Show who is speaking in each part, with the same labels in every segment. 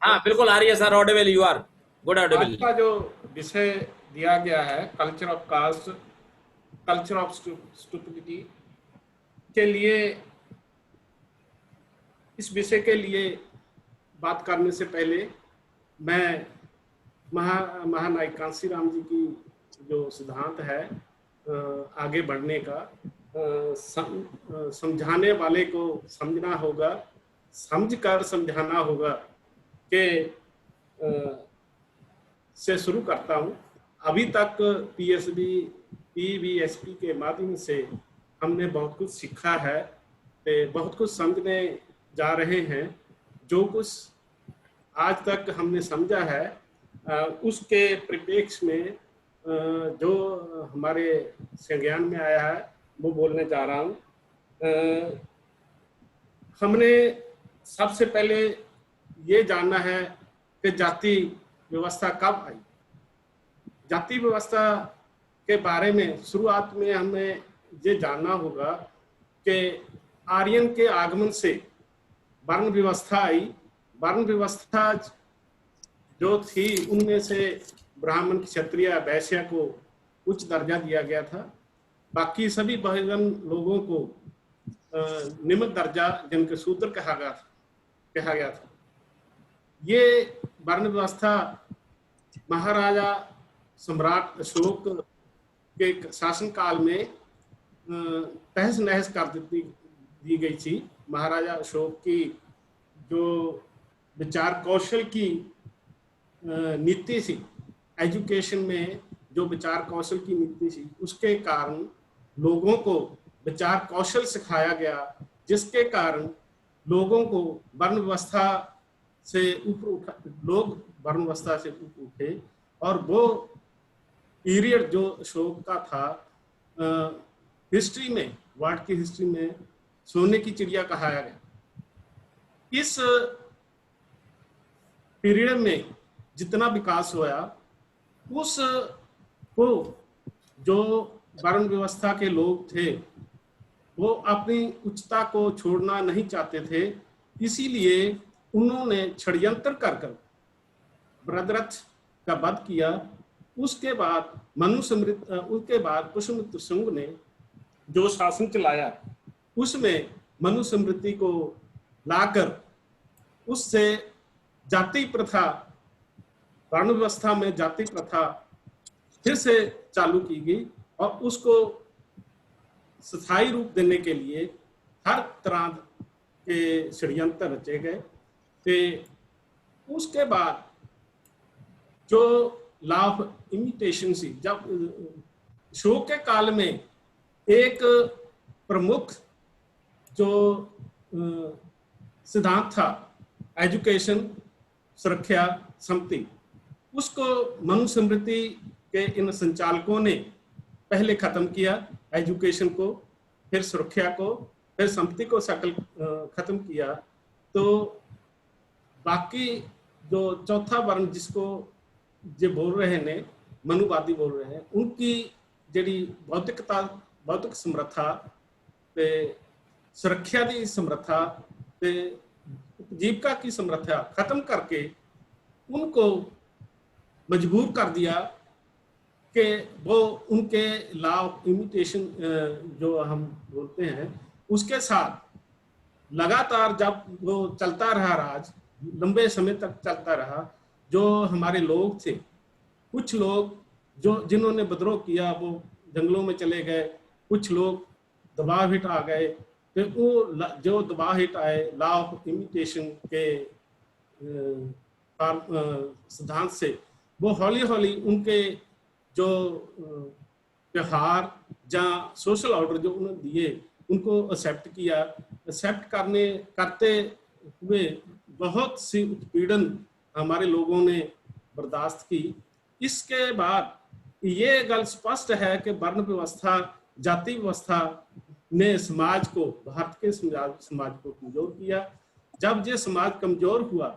Speaker 1: हाँ बिल्कुल आ रही है sir, audible, you are good
Speaker 2: आज
Speaker 1: ऑडिबल।
Speaker 2: का जो विषय दिया गया है, culture of caste, culture of stupidity के लिए, इस विषय के लिए बात करने से पहले मैं महानायक कांसी राम जी की जो सिद्धांत है आगे बढ़ने का, समझाने वाले को समझना होगा, समझ कर समझाना होगा कि से शुरू करता हूँ। अभी तक पीएसबी पीवीएसपी के माध्यम से हमने बहुत कुछ सीखा है, बहुत कुछ समझने जा रहे हैं। जो कुछ आज तक हमने समझा है उसके परिप्रेक्ष्य में जो हमारे संज्ञान में आया है वो बोलने जा रहा हूँ। हमने सबसे पहले ये जानना है कि जाति व्यवस्था कब आई। जाति व्यवस्था के बारे में शुरुआत में हमें ये जानना होगा कि आर्यन के आगमन से वर्ण व्यवस्था आई। वर्ण व्यवस्था जो थी उनमें से ब्राह्मण, क्षत्रिय, वैश्य को उच्च दर्जा दिया गया था। बाकी सभी बहिर्गण लोगों को निम्न दर्जा, जिनके शूद्र कहा गया था। ये वर्ण व्यवस्था महाराजा सम्राट अशोक के शासन काल में तहस नहस कर दी गई थी। महाराजा अशोक की जो विचार कौशल की नीति थी, एजुकेशन में जो विचार कौशल की नीति थी, उसके कारण लोगों को विचार कौशल सिखाया गया, जिसके कारण लोगों को वर्ण व्यवस्था से ऊपर उठा, लोग वर्ण व्यवस्था से ऊपर उठे। और वो पीरियड जो अशोक का था, हिस्ट्री में, वर्ल्ड की हिस्ट्री में सोने की चिड़िया कहाया गया। इस पीरियड में जितना विकास हुआ, उस को जो वर्ण व्यवस्था के लोग थे वो अपनी उच्चता को छोड़ना नहीं चाहते थे। इसीलिए उन्होंने षड्यंत्र कर भरतरथ का वध किया। उसके बाद उसके बाद पुष्यमित्र शुंग ने जो शासन चलाया, उसमें मनुस्मृति को लाकर उससे जाति प्रथा, वर्ण व्यवस्था में जाति प्रथा फिर से चालू की गई और उसको स्थायी रूप देने के लिए हर तरह के षड्यंत्र रचे गए थे। उसके बाद जो लॉ ऑफ इमिटेशन थी, जब अशोक के काल में एक प्रमुख जो सिद्धांत था, एजुकेशन सुरक्षा समिति, उसको मनुस्मृति के इन संचालकों ने पहले खत्म किया, एजुकेशन को, फिर सुरक्षा को, फिर संपत्ति को सकल खत्म किया। तो बाकी जो चौथा वर्ण जिसको जो बोल रहे ने, मनुवादी बोल रहे हैं, उनकी जड़ी बौद्धिक समर्था ते सुरक्षा की समर्था ते उपजीविका की समर्था खत्म करके उनको मजबूर कर दिया कि वो उनके लॉ ऑफ इमिटेशन जो हम बोलते हैं उसके साथ लगातार जब वो चलता रहा, राज लंबे समय तक चलता रहा। जो हमारे लोग थे, कुछ लोग जो जिन्होंने विद्रोह किया वो जंगलों में चले गए, कुछ लोग दबाव हिट आ गए। तो वो जो दबाव हिट आए, लॉ ऑफ इमिटेशन के सिद्धांत से, वो हौली हौली उनके जो व्यवहार या सोशल ऑर्डर जो उन्होंने दिए उनको एक्सेप्ट किया। एक्सेप्ट करते हुए बहुत सी उत्पीड़न हमारे लोगों ने बर्दाश्त की। इसके बाद ये गल स्पष्ट है कि वर्ण व्यवस्था, जाति व्यवस्था ने समाज को, भारत के समाज को कमजोर किया। जब ये समाज कमजोर हुआ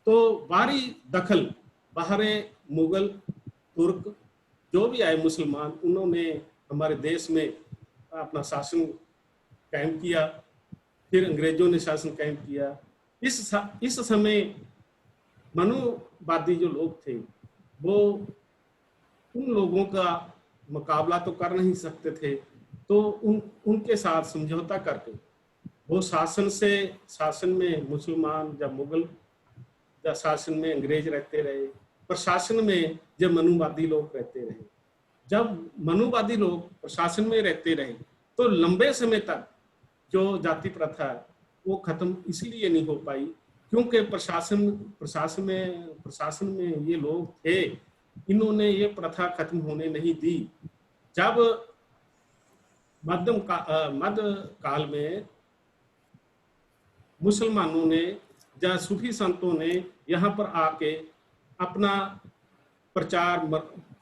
Speaker 2: तो बाहरी दखल, बाहरे मुगल, तुर्क, जो भी आए मुसलमान, उन्होंने हमारे देश में अपना शासन कायम किया। फिर अंग्रेजों ने शासन कायम किया। इस समय मनुवादी जो लोग थे वो उन लोगों का मुकाबला तो कर नहीं सकते थे, तो उनके साथ समझौता करके वो शासन में मुसलमान या मुगल या शासन में अंग्रेज रहते रहे, प्रशासन में जब मनुवादी लोग रहते रहे। जब मनुवादी लोग प्रशासन में रहते रहे तो लंबे समय तक जो जाति प्रथा वो खत्म इसलिए नहीं हो पाई क्योंकि प्रशासन में ये लोग थे, इन्होंने ये प्रथा खत्म होने नहीं दी। जब मध्य काल में मुसलमानों ने या सूफी संतों ने यहाँ पर आके अपना प्रचार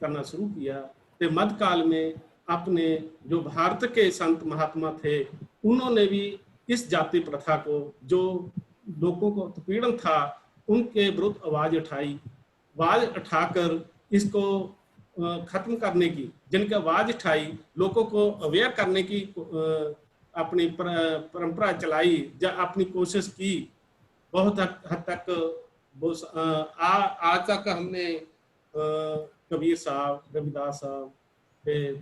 Speaker 2: करना शुरू किया, तो मध्यकाल में अपने जो भारत के संत महात्मा थे उन्होंने भी इस जाति प्रथा को, जो लोगों को उत्पीड़न था उनके विरुद्ध आवाज उठाकर इसको खत्म करने की, जिनकी आवाज उठाई, लोगों को अवेयर करने की अपनी परंपरा चलाई या अपनी कोशिश की। बहुत हद तक आज तक हमने कबीर साहब, रविदास साहब,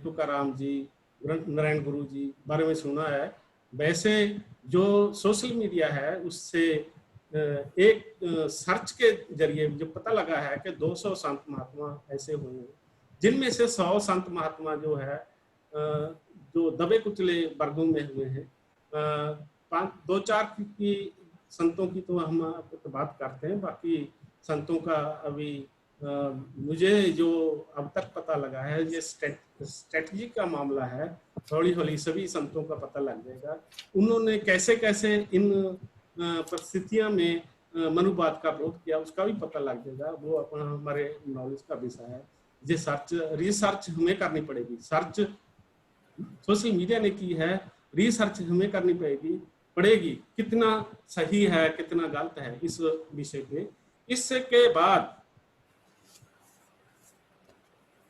Speaker 2: तुकाराम जी, नारायण गुरु जी बारे में सुना है। वैसे जो सोशल मीडिया है उससे एक सर्च के जरिए जो पता लगा है कि 200 संत महात्मा ऐसे हुए हैं, जिनमें से 100 संत महात्मा जो है जो दबे कुचले वर्गों में हुए हैं। 2-4 की संतों की तो हम तो बात करते हैं, बाकी संतों का अभी मुझे जो अब तक पता लगा है ये स्ट्रेटजी का मामला है। हौली हौली सभी संतों का पता लग जाएगा, उन्होंने कैसे कैसे इन परिस्थितियों में मनुवाद का विरोध किया उसका भी पता लग जाएगा। वो अपना हमारे नॉलेज का विषय है। ये रिसर्च हमें करनी पड़ेगी। सर्च सोशल मीडिया ने की है, रिसर्च हमें करनी पड़ेगी कितना सही है कितना गलत है इस विषय पे। इसके बाद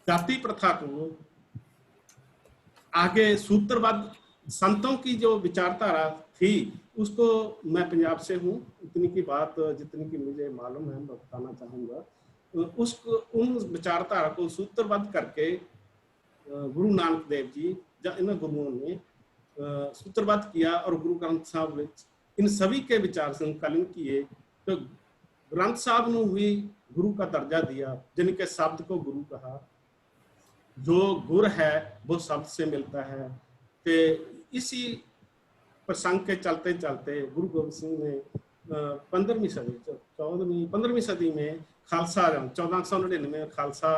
Speaker 2: जाति प्रथा को आगे सूत्रवाद संतों की जो विचारधारा थी उसको, मैं पंजाब से हूँ, इतनी की बात जितनी की मुझे मालूम है मैं बताना चाहूँगा। उसको उन विचारधारा को सूत्रबद्ध करके गुरु नानक देव जी या इन गुरुओं ने सूत्रबद्ध किया और गुरु ग्रंथ साहब में इन सभी के विचार संकलन किए। तो ग्रंथ साहब ने हुई गुरु का दर्जा दिया, जिनके शब्द को गुरु कहा। जो गुर है वो शब्द से मिलता है। तो इसी प्रसंग के चलते चलते गुरु गोबिंद सिंह ने 15वीं सदी में खालसा 1499 में खालसा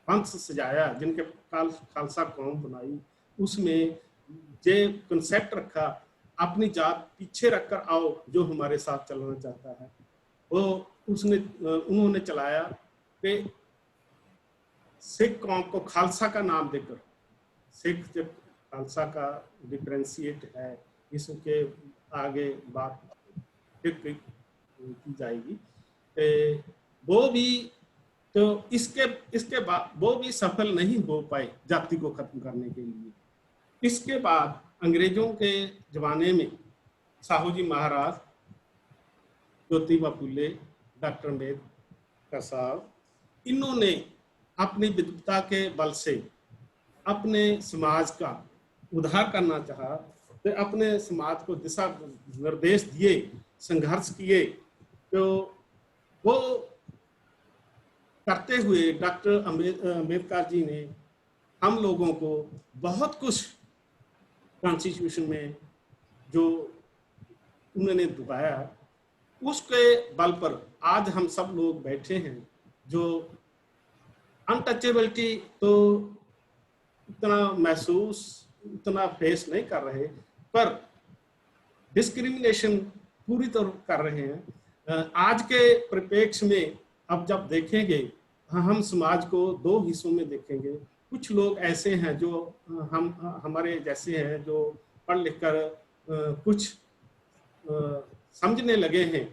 Speaker 2: पंथ सजाया, जिनके खालसा कौम बनाई। उसमें जे कंसेप्ट रखा, अपनी जात पीछे रखकर आओ जो हमारे साथ चलना चाहता है, वो उन्होंने चलाया। कि सिख कौम को खालसा का नाम देकर, सिख जब खालसा का डिफरेंशिएट है, इसके आगे बात फिर की जाएगी। वो भी तो इसके बाद वो भी सफल नहीं हो पाए जाति को खत्म करने के लिए। इसके बाद अंग्रेजों के जमाने में साहू जी महाराज, ज्योतिबा फुले, डॉक्टर अम्बेडकर साहब, इन्होंने अपनी विद्वता के बल से अपने समाज का उद्धार करना चाहा, तो अपने समाज को दिशा निर्देश दिए, संघर्ष किए। तो वो करते हुए डॉक्टर अम्बेडकर जी ने हम लोगों को बहुत कुछ कॉन्स्टिट्यूशन में जो उन्होंने दुबाया, उसके बल पर आज हम सब लोग बैठे हैं। जो अनटचेबिलिटी तो उतना फेस नहीं कर रहे, पर डिस्क्रिमिनेशन पूरी तरह कर रहे हैं। आज के परिप्रेक्ष्य में अब जब देखेंगे, हम समाज को दो हिस्सों में देखेंगे। कुछ लोग ऐसे हैं जो हमारे जैसे हैं, जो पढ़ लिख कर कुछ समझने लगे हैं।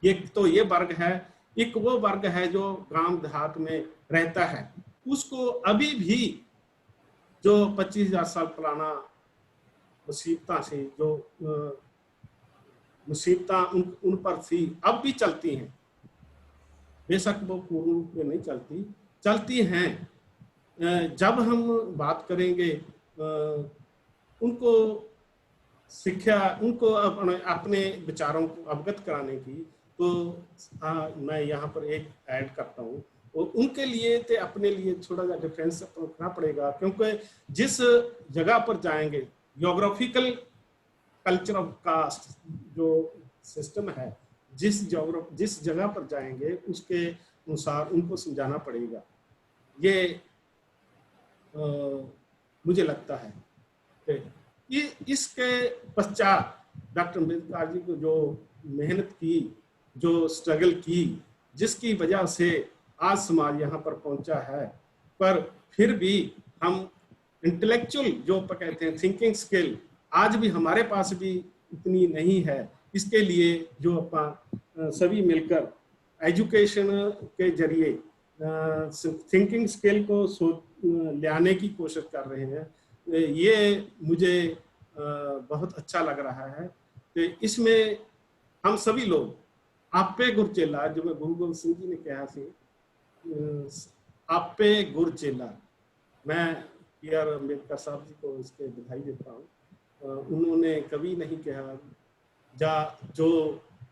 Speaker 2: एक तो ये वर्ग है, एक वो वर्ग है जो गांव देहात में रहता है, उसको अभी भी जो 25,000 साल पुराना मुसीबता से जो मुसीबता उन पर थी अब भी चलती हैं। बेशक वो पूर्ण रूप में नहीं चलती हैं। जब हम बात करेंगे उनको शिक्षा, उनको अपने अपने विचारों को अवगत कराने की, तो मैं यहाँ पर एक ऐड करता हूँ। और उनके लिए तो अपने लिए थोड़ा सा डिफरेंस रखना पड़ेगा, क्योंकि जिस जगह पर जाएंगे, जियोग्राफिकल कल्चर ऑफ कास्ट जो सिस्टम है, जिस जगह पर जाएंगे उसके अनुसार उनको समझाना पड़ेगा। ये मुझे लगता है। ये इसके पश्चात डॉक्टर अम्बेडकर जी को जो मेहनत की, जो स्ट्रगल की, जिसकी वजह से आज समाज यहाँ पर पहुंचा है, पर फिर भी हम इंटेलेक्चुअल जो कहते हैं थिंकिंग स्किल आज भी हमारे पास भी इतनी नहीं है। इसके लिए जो अपन सभी मिलकर एजुकेशन के जरिए थिंकिंग स्किल को लाने की कोशिश कर रहे हैं, ये मुझे बहुत अच्छा लग रहा है। तो इसमें हम सभी लोग आपे गुर चेला, जो मैं गुरु गोबिंद सिंह जी ने कहा से आपे गुर चेला, मैं पी.आर. अम्बेडकर साहब जी को इसके बधाई देता हूँ। उन्होंने कभी नहीं कहा, जो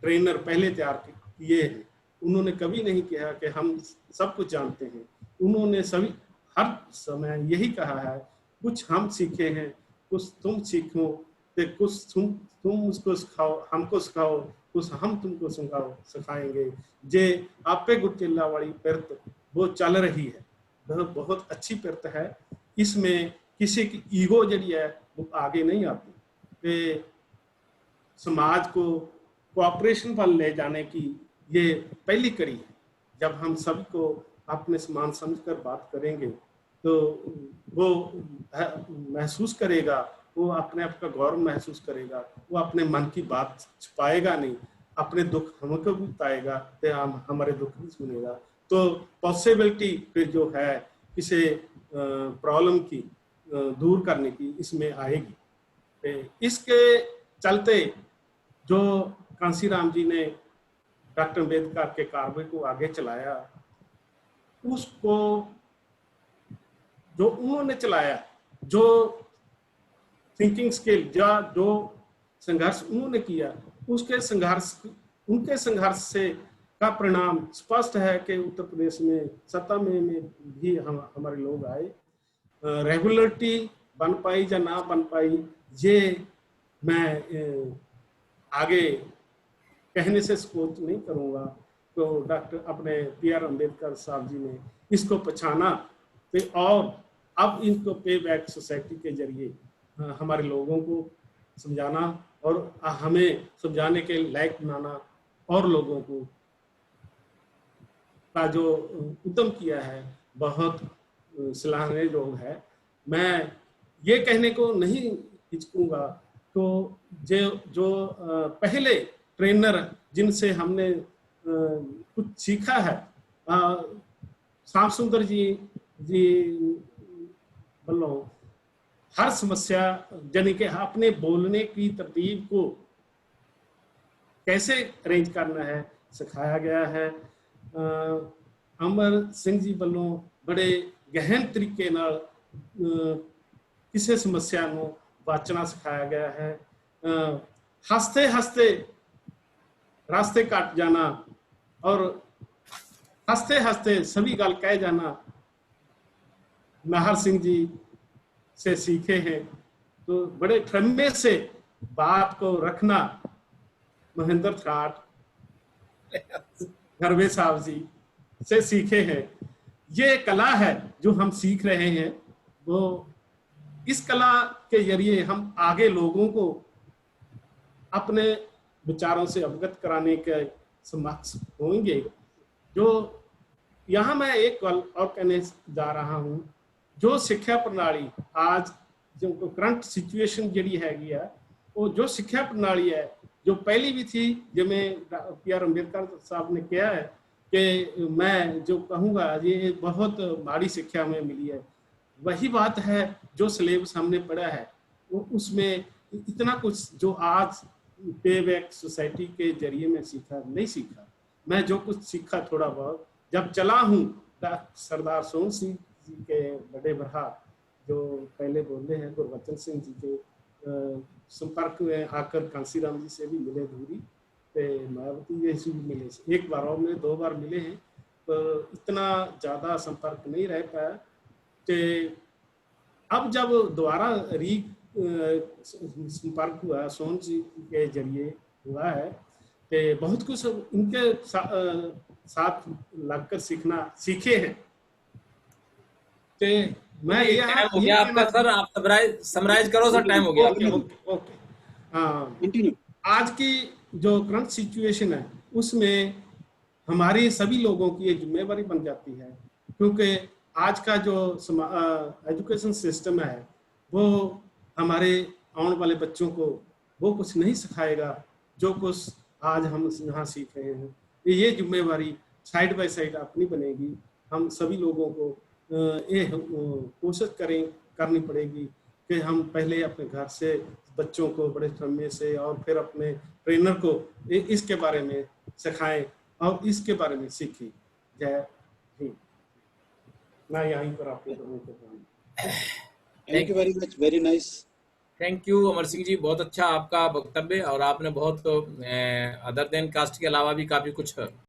Speaker 2: ट्रेनर पहले तैयार किए हैं, उन्होंने कभी नहीं कहा कि हम सब कुछ जानते हैं। उन्होंने सभी हर समय यही कहा है, कुछ हम सीखे हैं, कुछ तुम सीखो, तो कुछ तुम उसको सिखाओ, हमको सिखाओ, कुछ हम तुमको सिखाएंगे। जे आपे गुटिल्ला वाली पिरत वो चल रही है, बहुत अच्छी पिरत है। इसमें किसी की ईगो जड़ी है वो आगे नहीं आती। समाज को कोऑपरेशन पर ले जाने की ये पहली कड़ी है। जब हम सभी को अपने समान समझकर बात करेंगे तो वो महसूस करेगा, वो अपने आप का गौरव महसूस करेगा, वो अपने मन की बात छुपाएगा नहीं, अपने दुख हमको भी बताएगा, तो हम हमारे दुख भी सुनेगा। तो पॉसिबिलिटी फिर जो है किसी प्रॉब्लम की दूर करने की इसमें आएगी। इसके चलते जो कांसीराम जी ने डॉक्टर अम्बेडकर के कार्य को आगे चलाया, उसको जो उन्होंने चलाया, जो थिंकिंग स्किल जो संघर्ष उन्होंने किया, उनके संघर्ष से का परिणाम स्पष्ट है कि उत्तर प्रदेश में सत्ता में भी हमारे लोग आए। रेगुलरिटी बन पाई या ना बन पाई, ये मैं आगे कहने से सपोर्ट नहीं करूँगा। तो डॉक्टर अपने पी.आर. अम्बेडकर साहब जी ने इसको पछाना, और अब इनको पे बैक सोसाइटी के जरिए हमारे लोगों को समझाना और हमें समझाने के लायक बनाना, और लोगों को का जो उद्यम किया है बहुत सराहनीय योग है। मैं ये कहने को नहीं हिचकूंगा, तो जो पहले ट्रेनर जिनसे हमने कुछ सीखा है, श्याम सुंदर जी बोलो, हर समस्या यानी कि अपने बोलने की तरतीब को कैसे अरेंज करना है सिखाया गया है। अमर सिंह जी वालों बड़े गहन तरीके नाल किसी समस्या को वाचना सिखाया गया है। हंसते हंसते रास्ते काट जाना और हंसते हंसते सभी गल कह जाना नाहर सिंह जी से सीखे हैं। तो बड़े ठम्मे से बात को रखना महेंद्र ठाट घरवे साहब जी से सीखे हैं। ये कला है जो हम सीख रहे हैं, वो इस कला के जरिए हम आगे लोगों को अपने विचारों से अवगत कराने के समक्ष होंगे। जो यहाँ मैं एक कल और कहने जा रहा हूँ, जो शिक्षा प्रणाली आज जो करंट सिचुएशन जी हैगी है, वो जो शिक्षा प्रणाली है जो पहली भी थी, जिमें पी.आर. अम्बेडकर साहब ने किया है कि मैं जो कहूँगा ये बहुत माड़ी शिक्षा में मिली है, वही बात है जो सिलेबस हमने पढ़ा है वो उसमें इतना कुछ जो आज पे बैक सोसाइटी के जरिए में सीखा नहीं सीखा। मैं जो कुछ सीखा थोड़ा बहुत जब चला हूँ, सरदार सोहन सिंह जी के बड़े भरा जो पहले बोले हैं गुरबचन सिंह जी के संपर्क में आकर कांसीराम जी से भी मिले दूरी पे, मायावती जी से भी मिले, एक बार और मिले, 2 बार मिले हैं, तो इतना ज़्यादा संपर्क नहीं रह पाया। कि अब जब दोबारा संपर्क हुआ सोहन जी के जरिए हुआ है, तो बहुत कुछ उनके साथ लगकर सीखे हैं। तो मैं
Speaker 1: टाइम हो गया आपका सर, आप समराइज करो सर, टाइम हो गया।
Speaker 2: ओके। आज की जो करंट सिचुएशन है उसमें हमारी सभी लोगों की ये जिम्मेवारी बन जाती है, क्योंकि आज का जो एजुकेशन सिस्टम है वो हमारे आने वाले बच्चों को वो कुछ नहीं सिखाएगा जो कुछ आज हम यहाँ सीख रहे हैं। ये जिम्मेवारी साइड बाय साइड अपनी बनेगी। हम सभी लोगों को ये कोशिश करनी पड़ेगी कि हम पहले अपने घर से बच्चों को बड़े समय से और फिर अपने ट्रेनर को इसके बारे में सिखाएं और इसके बारे में सीखें। जय हिंद। मैं यहीं पर आपको
Speaker 3: thank you very much, very nice.
Speaker 1: Thank you Amar Singh ji, बहुत अच्छा आपका वक्तव्य, और आपने बहुत अदर देन कास्ट के अलावा भी काफी कुछ